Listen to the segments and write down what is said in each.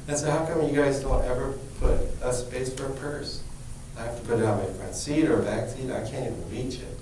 And so how come you guys don't ever put a space for a purse? I have to put it on my front seat or back seat. I can't even reach it.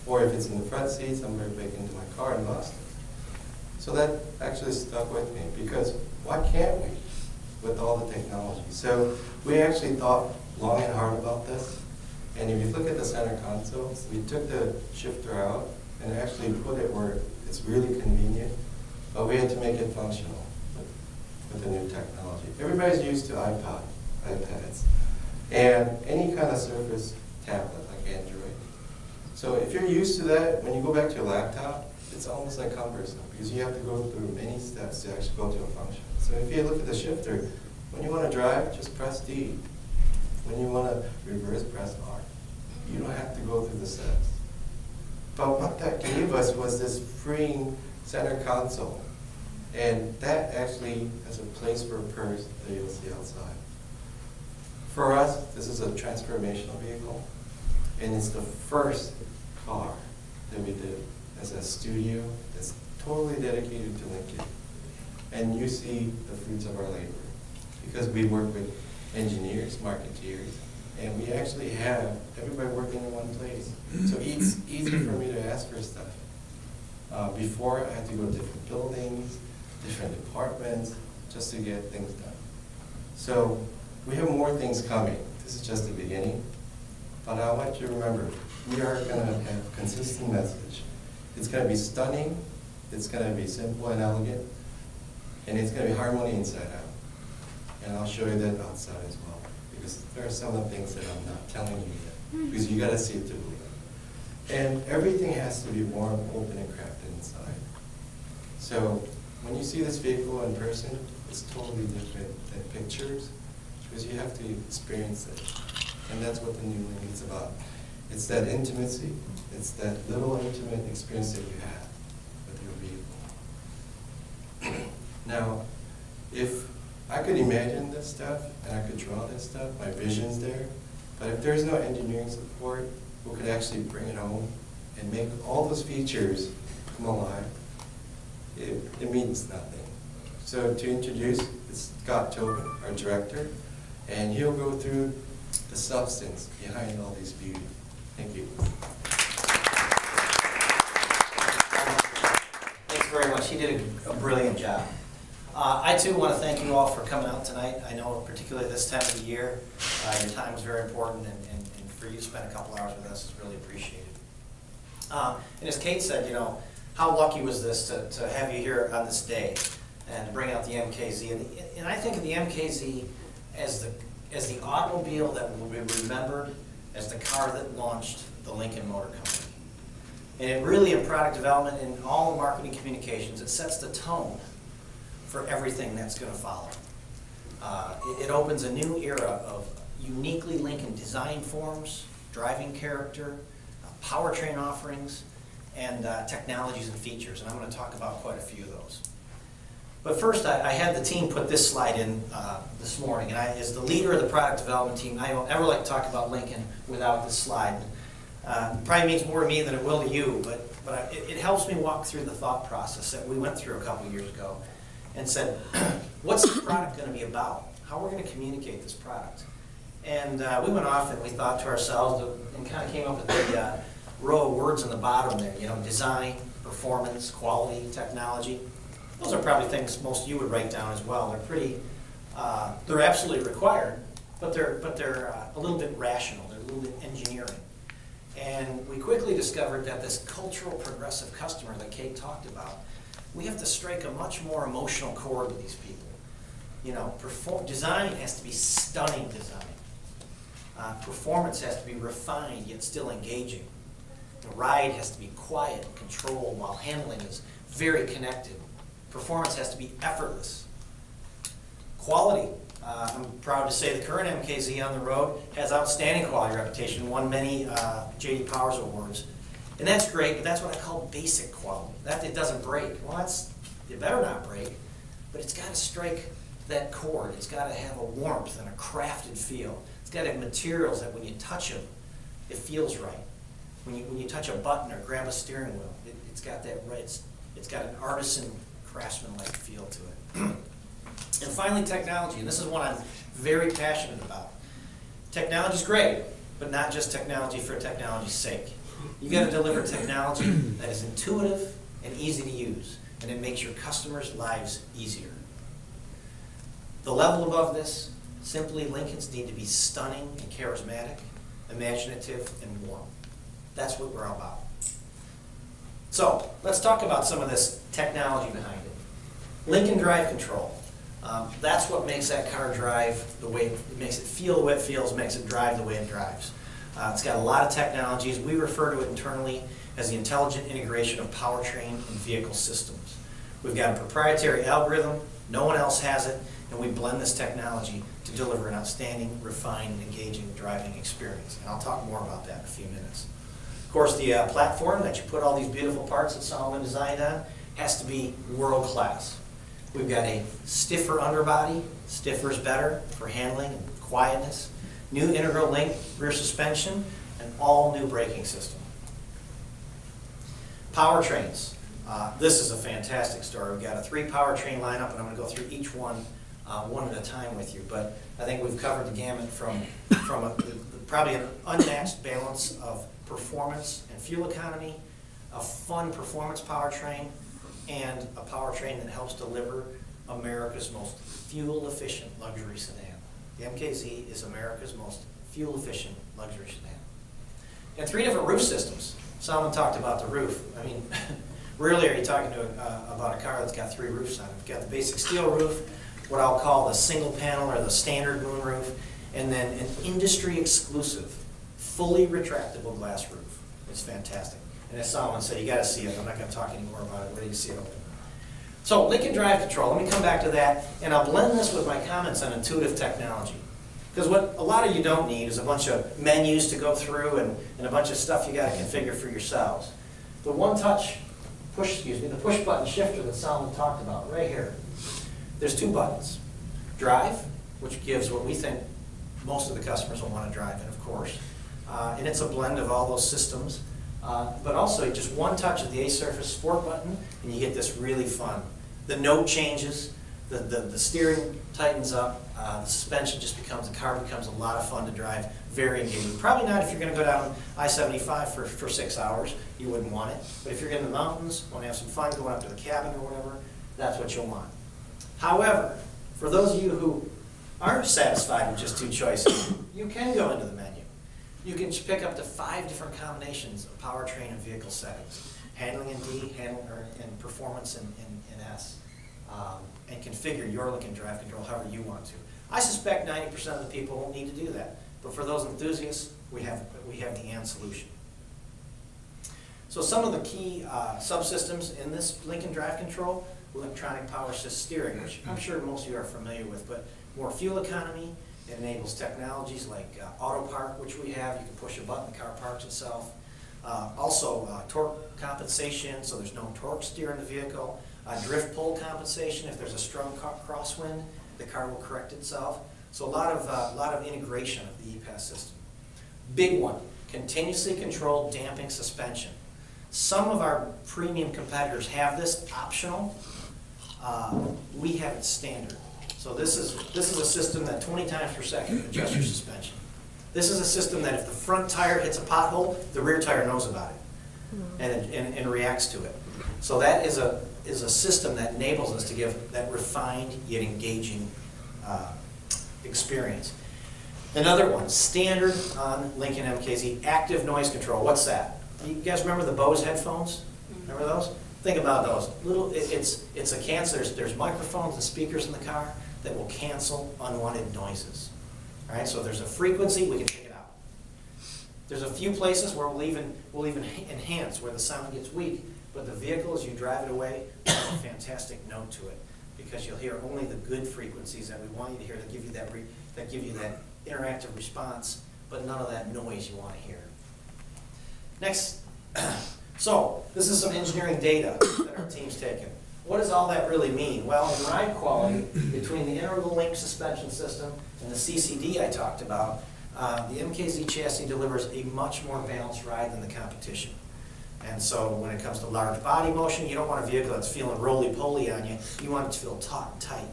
Or if it's in the front seat, somebody break into my car and lost it. So that actually stuck with me, because why can't we with all the technology? So we actually thought long and hard about this. And if you look at the center console, we took the shifter out and actually put it where it's really convenient, but we had to make it functional with the new technology. Everybody's used to iPads, and any kind of Surface tablet like Android. So if you're used to that, when you go back to your laptop, it's almost like cumbersome, because you have to go through many steps to actually go to a function. So if you look at the shifter, when you want to drive, just press D. When you want to reverse, press R. You don't have to go through the steps. But what that gave us was this freeing center console. And that actually has a place for a purse that you'll see outside. For us, this is a transformational vehicle. And it's the first car that we did as a studio that's totally dedicated to Lincoln. And you see the fruits of our labor, because we work with engineers, marketeers, and we actually have everybody working in one place. So it's easy for me to ask for stuff. Before, I had to go to different buildings, different departments, just to get things done. So we have more things coming. This is just the beginning. But I want you to remember, we are going to have a consistent message. It's going to be stunning, it's going to be simple and elegant, and it's going to be harmony inside out. And I'll show you that outside as well, because there are some of the things that I'm not telling you yet, because you got to see it to believe it. And everything has to be warm, open, and crafted inside. So when you see this vehicle in person, it's totally different than pictures, because you have to experience it. And that's what the new Lincoln is about. It's that intimacy, it's that little intimate experience that you have with your vehicle. Now, if I could imagine this stuff and I could draw this stuff, my vision's there, but if there's no engineering support who could actually bring it home and make all those features come alive, it means nothing. So to introduce Scott Tobin, our director, and he'll go through the substance behind all these beauty. Thank you. Thanks very much. He did a brilliant job. I too want to thank you all for coming out tonight. I know particularly this time of the year, your time is very important, and for you to spend a couple hours with us is really appreciated. And as Kate said, you know, how lucky was this to have you here on this day and to bring out the MKZ. And I think of the MKZ as the automobile that will be remembered as the car that launched the Lincoln Motor Company. And it really, in product development and all marketing communications, it sets the tone for everything that's going to follow. It opens a new era of uniquely Lincoln design forms, driving character, powertrain offerings, and technologies and features. And I'm going to talk about quite a few of those. But first, I had the team put this slide in this morning, and as the leader of the product development team, I don't ever like to talk about Lincoln without this slide. It probably means more to me than it will to you, but it helps me walk through the thought process that we went through a couple years ago and said, what's this product going to be about? How are we going to communicate this product? And we went off and we thought to ourselves and kind of came up with the row of words in the bottom there, you know, design, performance, quality, technology. Those are probably things most of you would write down as well. They're pretty, they're absolutely required, but they're a little bit rational. They're a little bit engineering. And we quickly discovered that this cultural progressive customer that Kate talked about, we have to strike a much more emotional chord with these people. You know, design has to be stunning design. Performance has to be refined yet still engaging. The ride has to be quiet and controlled while handling is very connected. Performance has to be effortless. Quality. I'm proud to say the current MKZ on the road has outstanding quality reputation, won many J.D. Powers awards. And that's great, but that's what I call basic quality. That it doesn't break. Well, it better not break, but it's got to strike that chord. It's got to have a warmth and a crafted feel. It's got to have materials that when you touch them, it feels right. When you touch a button or grab a steering wheel, it's got that right. It's got an artisan, craftsman-like feel to it. And finally, technology, and this is one I'm very passionate about. Technology's great, but not just technology for technology's sake. You got to deliver technology that is intuitive and easy to use, and it makes your customers' lives easier. The level above this, simply Lincolns need to be stunning and charismatic, imaginative and warm. That's what we're all about. So let's talk about some of this technology behind it. Lincoln Drive Control. That's what makes that car drive the way it makes it feel the way it feels, makes it drive the way it drives. It's got a lot of technologies. We refer to it internally as the intelligent integration of powertrain and vehicle systems. We've got a proprietary algorithm, no one else has it, and we blend this technology to deliver an outstanding, refined, and engaging driving experience. And I'll talk more about that in a few minutes. Of course, the platform that you put all these beautiful parts that Solomon designed on has to be world class. We've got a stiffer underbody, stiffer is better for handling and quietness, new integral link rear suspension, and all new braking system. Powertrains. This is a fantastic story. We've got a 3 powertrain lineup, and I'm going to go through each one one at a time with you. But I think we've covered the gamut from probably an unmatched balance of performance and fuel economy, a fun performance powertrain, and a powertrain that helps deliver America's most fuel-efficient luxury sedan. The MKZ is America's most fuel-efficient luxury sedan. And 3 different roof systems. Solomon talked about the roof. I mean, rarely are you talking to about a car that's got 3 roofs on it. We've got the basic steel roof, what I'll call the single panel or the standard moon roof, and then an industry-exclusive, fully retractable glass roof. It's fantastic. And as Solomon said, you got to see it. I'm not going to talk anymore about it. Wait till you see it open. So Lincoln Drive Control, let me come back to that, and I'll blend this with my comments on intuitive technology. Because what a lot of you don't need is a bunch of menus to go through and a bunch of stuff you got to configure for yourselves. The the push button shifter that Solomon talked about right here. There's 2 buttons. Drive, which gives what we think most of the customers will want to drive in, of course. And it's a blend of all those systems. But also just one touch of the A-Surface Sport button, and you get this really fun. The note changes, the steering tightens up, the suspension just becomes, the car becomes a lot of fun to drive, very engaging. Probably not if you're going to go down I-75 for 6 hours, you wouldn't want it. But if you're in the mountains, want to have some fun going up to the cabin or whatever, that's what you'll want. However, for those of you who aren't satisfied with just 2 choices, you can go into the menu. You can pick up to 5 different combinations of powertrain and vehicle settings. Handling in D, and performance in S. And configure your Lincoln Drive Control however you want to. I suspect 90% of the people won't need to do that. But for those enthusiasts, we have the AND solution. So some of the key subsystems in this Lincoln Drive Control, electronic power assist steering, which I'm sure most of you are familiar with, but more fuel economy. It enables technologies like auto park, which we have. You can push a button, the car parks itself. Also torque compensation, so there's no torque steer in the vehicle. Drift pull compensation, if there's a strong crosswind, the car will correct itself. So a lot of integration of the EPAS system. Big one, continuously controlled damping suspension. Some of our premium competitors have this optional. We have it standard. So this is a system that 20 times per second adjusts your suspension. This is a system that if the front tire hits a pothole, the rear tire knows about it and reacts to it. So that is a system that enables us to give that refined yet engaging experience. Another one, standard on Lincoln Mkz, active noise control. What's that? You guys remember the Bose headphones? Remember those? Think about those. It's a cancel. There's microphones and speakers in the car that will cancel unwanted noises. All right, so if there's a frequency, we can take it out. There's a few places where we'll even enhance where the sound gets weak, but the vehicle, as you drive it away, has a fantastic note to it because you'll hear only the good frequencies that we want you to hear that give you that interactive response, but none of that noise you want to hear. Next, so this is some engineering data that our team's taken. What does all that really mean? Well, in ride quality, between the integral link suspension system and the CCD I talked about, the MKZ chassis delivers a much more balanced ride than the competition. And so when it comes to large body motion, you don't want a vehicle that's feeling roly-poly on you. You want it to feel taut and tight.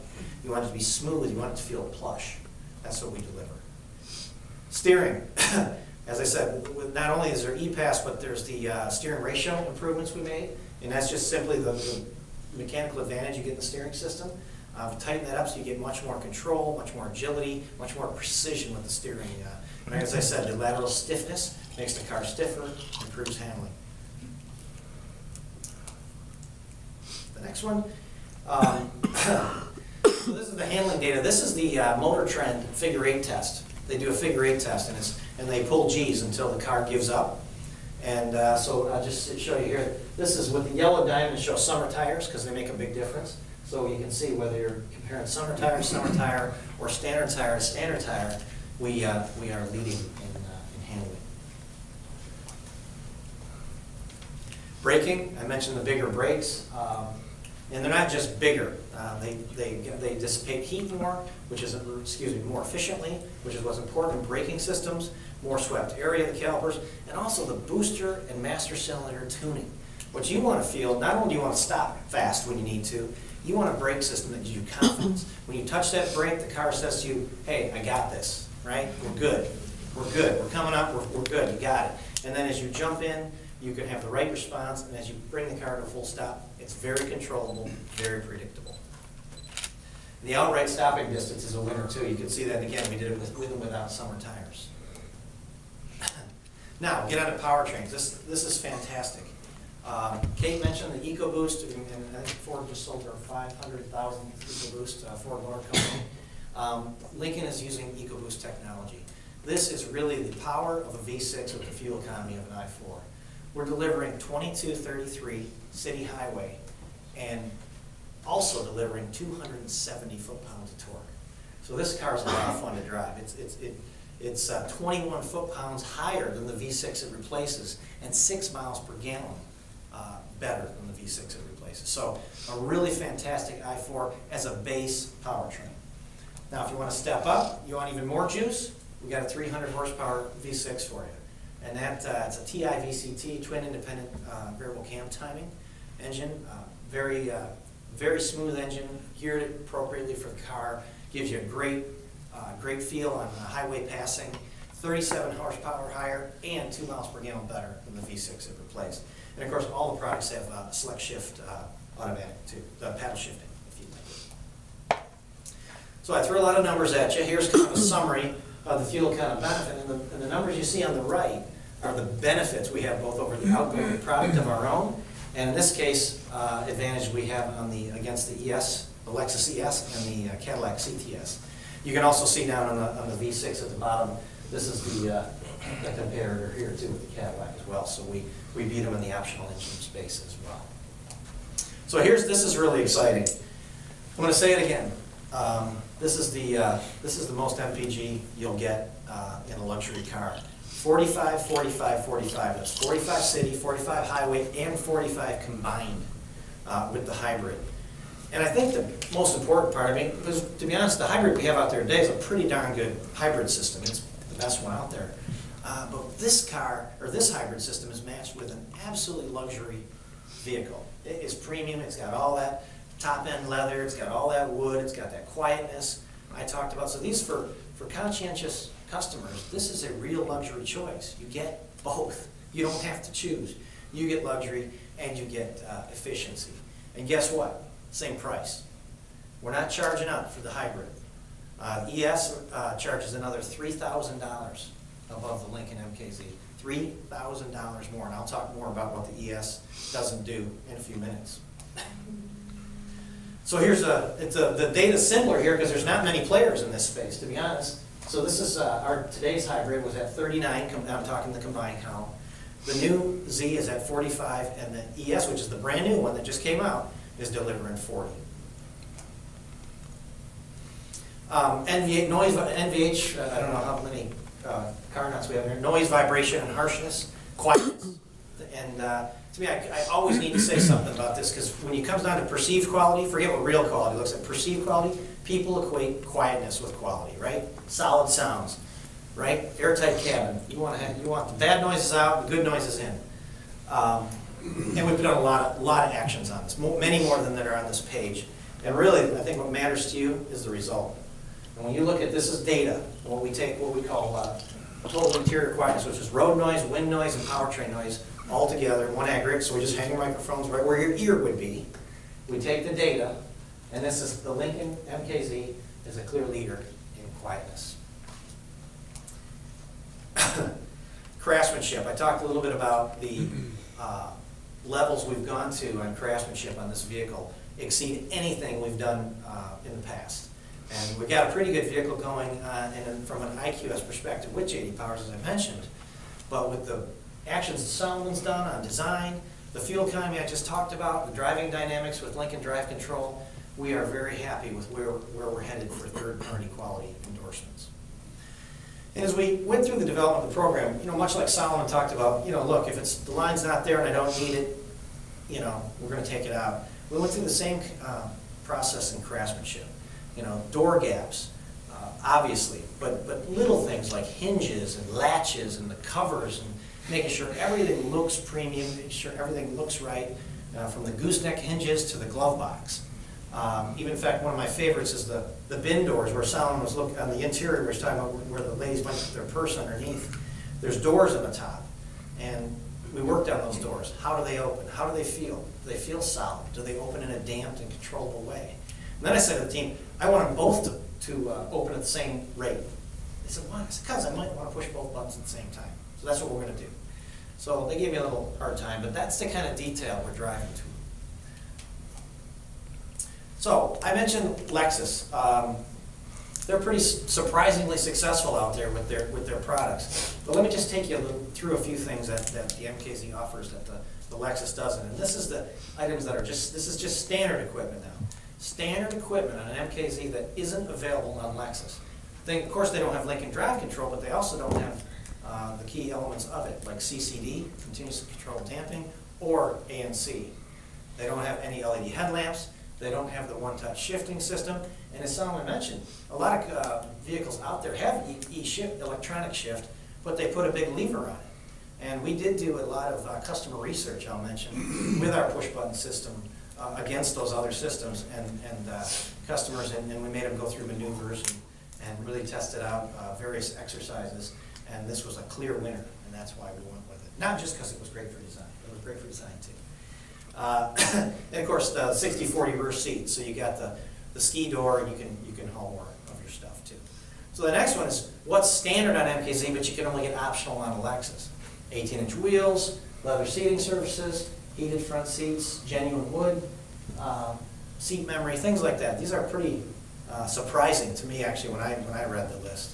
You want it to be smooth. You want it to feel plush. That's what we deliver. Steering. As I said, not only is there E-Pass, but there's the steering ratio improvements we made, and that's just simply the mechanical advantage you get in the steering system. Tighten that up so you get much more control, much more agility, much more precision with the steering. And as I said, the lateral stiffness makes the car stiffer, improves handling. The next one. So this is the handling data. This is the Motor Trend figure 8 test. They do a figure 8 test, and they pull G's until the car gives up. And so I'll just show you here. This is with the yellow diamond, show summer tires because they make a big difference. So you can see whether you're comparing summer tire, or standard tire to standard tire, we are leading in handling. Braking, I mentioned the bigger brakes. And they're not just bigger. They dissipate heat more, which is, more efficiently, which is what's important in braking systems, more swept area of the calipers, and also the booster and master cylinder tuning. What you want to feel, not only do you want to stop fast when you need to, you want a brake system that gives you confidence. When you touch that brake, the car says to you, hey, I got this, right? We're good. We're good. We're coming up. We're good. You got it. And then as you jump in, you can have the right response, and as you bring the car to a full stop, it's very controllable, very predictable. The outright stopping distance is a winner too. You can see that again, we did it with and without summer tires. Now, get on to powertrains. This is fantastic. Kate mentioned the EcoBoost, and I think Ford just sold their 500,000 EcoBoost, Ford Motor Company. Lincoln is using EcoBoost technology. This is really the power of a V6 with the fuel economy of an i4. We're delivering 2233 city highway and also delivering 270 foot-pounds of torque. So this car is a lot of fun to drive. It's 21 foot-pounds higher than the V6 it replaces and 6 miles per gallon better than the V6 it replaces. So a really fantastic i4 as a base powertrain. Now if you want to step up, you want even more juice, we got a 300 horsepower V6 for you. And that it's a TI VCT, twin independent variable cam timing engine. Very smooth engine, geared appropriately for the car. Gives you a great feel on highway passing. 37 horsepower higher and 2 miles per gallon better than the V6 it replaced. And of course, all the products have select shift automatic too, the paddle shifting, if you'd like. So I threw a lot of numbers at you. Here's kind of a summary of the fuel economy benefit, and the numbers you see on the right are the benefits we have both over the outgoing product of our own, and in this case, advantage we have on against the ES, the Lexus ES, and the Cadillac CTS. You can also see down on the V6 at the bottom. This is the comparator here too with the Cadillac as well. So we beat them in the optional engine space as well. So this is really exciting. I'm going to say it again. This is the most MPG you'll get in a luxury car. 45, 45, 45. That's 45 city, 45 highway, and 45 combined with the hybrid. And I think the most important part, because to be honest, the hybrid we have out there today is a pretty darn good hybrid system. It's the best one out there. But this car, or this hybrid system, is matched with an absolutely luxury vehicle. It is premium. It's got all that top-end leather. It's got all that wood. It's got that quietness I talked about. So these, for conscientious customers, this is a real luxury choice. You get both. You don't have to choose. You get luxury and you get efficiency. And guess what? Same price. We're not charging up for the hybrid. ES charges another $3,000 above the Lincoln Mkz. $3,000 more, and I'll talk more about what the ES doesn't do in a few minutes. So here's the data's simpler here because there's not many players in this space, to be honest. So this is today's hybrid was at 39. I'm talking the combined count. The new Z is at 45, and the ES, which is the brand new one that just came out, is delivering 40. NVH, I don't know how many car nuts we have here. Noise, vibration, and harshness, quietness. And to me, I always need to say something about this because when it comes down to perceived quality, forget what real quality looks like. Perceived quality, people equate quietness with quality, right? Solid sounds, right? Airtight cabin. You want the bad noises out, the good noises in. And we've done a lot of actions on this, many more than that are on this page. And really, I think what matters to you is the result. And when you look at this is data, what we take, what we call total interior quietness, which is road noise, wind noise, and powertrain noise all together in one aggregate. So we just hang your microphones right where your ear would be. We take the data, and this is the Lincoln Mkz is a clear leader in quietness. Craftsmanship. I talked a little bit about the levels we've gone to on craftsmanship on this vehicle exceed anything we've done in the past. And we've got a pretty good vehicle going from an IQS perspective with J.D. Powers, as I mentioned. But with the actions that Solomon's done on design, the fuel economy I just talked about, the driving dynamics with Lincoln Drive Control, we are very happy with where we're headed for third-party quality endorsements. And as we went through the development of the program, much like Solomon talked about, look, if the line's not there and I don't need it, we're going to take it out. We went through the same process in craftsmanship. Door gaps, obviously, but little things like hinges and latches and the covers and making sure everything looks premium, making sure everything looks right, from the gooseneck hinges to the glove box. Even in fact, one of my favorites is the bin doors where Solomon was looking on the interior, where he was talking about where the ladies might put their purse underneath. There's doors on the top, and we worked on those doors. How do they open? How do they feel? Do they feel solid? Do they open in a damped and controllable way? And then I said to the team, I want them both to open at the same rate. They said, why? I said, because I might want to push both buttons at the same time. So that's what we're going to do. So they gave me a little hard time, but that's the kind of detail we're driving to. So I mentioned Lexus. They're pretty surprisingly successful out there with their products. But let me just take you through a few things that the MKZ offers that the Lexus doesn't. And this is the items that are this is just standard equipment now. Standard equipment on an MKZ that isn't available on Lexus. Of course, they don't have Lincoln Drive Control, but they also don't have the key elements of it, like CCD, continuous control damping, or ANC. They don't have any LED headlamps. They don't have the one-touch shifting system. And as Solomon mentioned, a lot of vehicles out there have e-shift, electronic shift, but they put a big lever on it. And we did do a lot of customer research, I'll mention, with our push-button system against those other systems and customers, and we made them go through maneuvers and really tested out various exercises. And this was a clear winner, and that's why we went with it. Not just because it was great for design, it was great for design too. And of course, the 60/40 reverse seat, so you got the ski door, and you can haul more of your stuff too. So the next one is what's standard on MKZ, but you can only get optional on a Lexus. 18-inch wheels, leather seating surfaces, heated front seats, genuine wood, seat memory, things like that. These are pretty surprising to me actually when I read the list.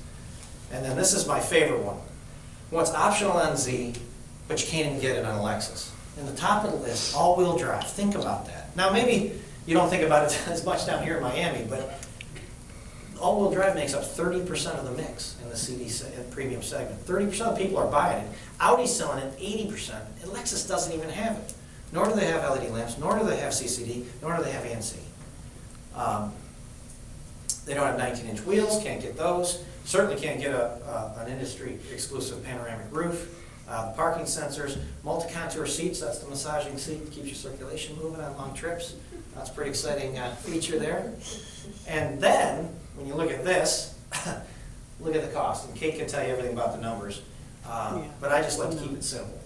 And then this is my favorite one. What's optional on Z, but you can't even get it on a Lexus. In the top of the list, all-wheel drive. Think about that. Now, maybe you don't think about it as much down here in Miami, but all-wheel drive makes up 30% of the mix in the CD premium segment. 30% of people are buying it. Audi's selling it 80%, and Lexus doesn't even have it. Nor do they have LED lamps, nor do they have CCD, nor do they have ANC. They don't have 19-inch wheels, can't get those. Certainly can't get an industry-exclusive panoramic roof. The parking sensors, multi-contour seats, that's the massaging seat, keeps your circulation moving on long trips. That's a pretty exciting feature there. And then, when you look at this, look at the cost. And Kate can tell you everything about the numbers, but I just like to keep it simple.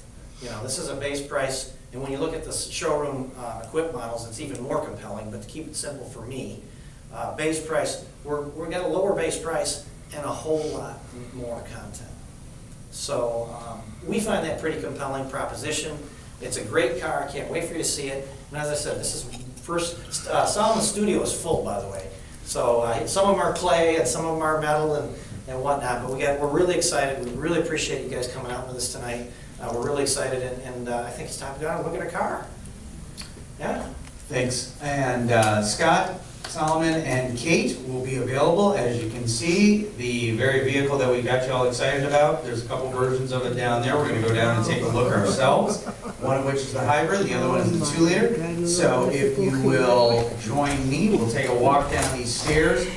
This is a base price, and when you look at the showroom equipped models, it's even more compelling, but to keep it simple for me, base price, we're got a lower base price and a whole lot more content. So we find that pretty compelling proposition. It's a great car. I can't wait for you to see it. And as I said, this is first, Solomon's studio is full, by the way. So some of them are clay and some of them are metal and whatnot. But we're really excited. We really appreciate you guys coming out with us tonight. We're really excited, and I think it's time to go out and look at a car. Yeah? Thanks. And Scott, Solomon, and Kate will be available. As you can see, the very vehicle that we got you all excited about, there's a couple versions of it down there. We're going to go down and take a look ourselves, one of which is the hybrid, the other one is the 2-liter. So if you will join me, we'll take a walk down these stairs.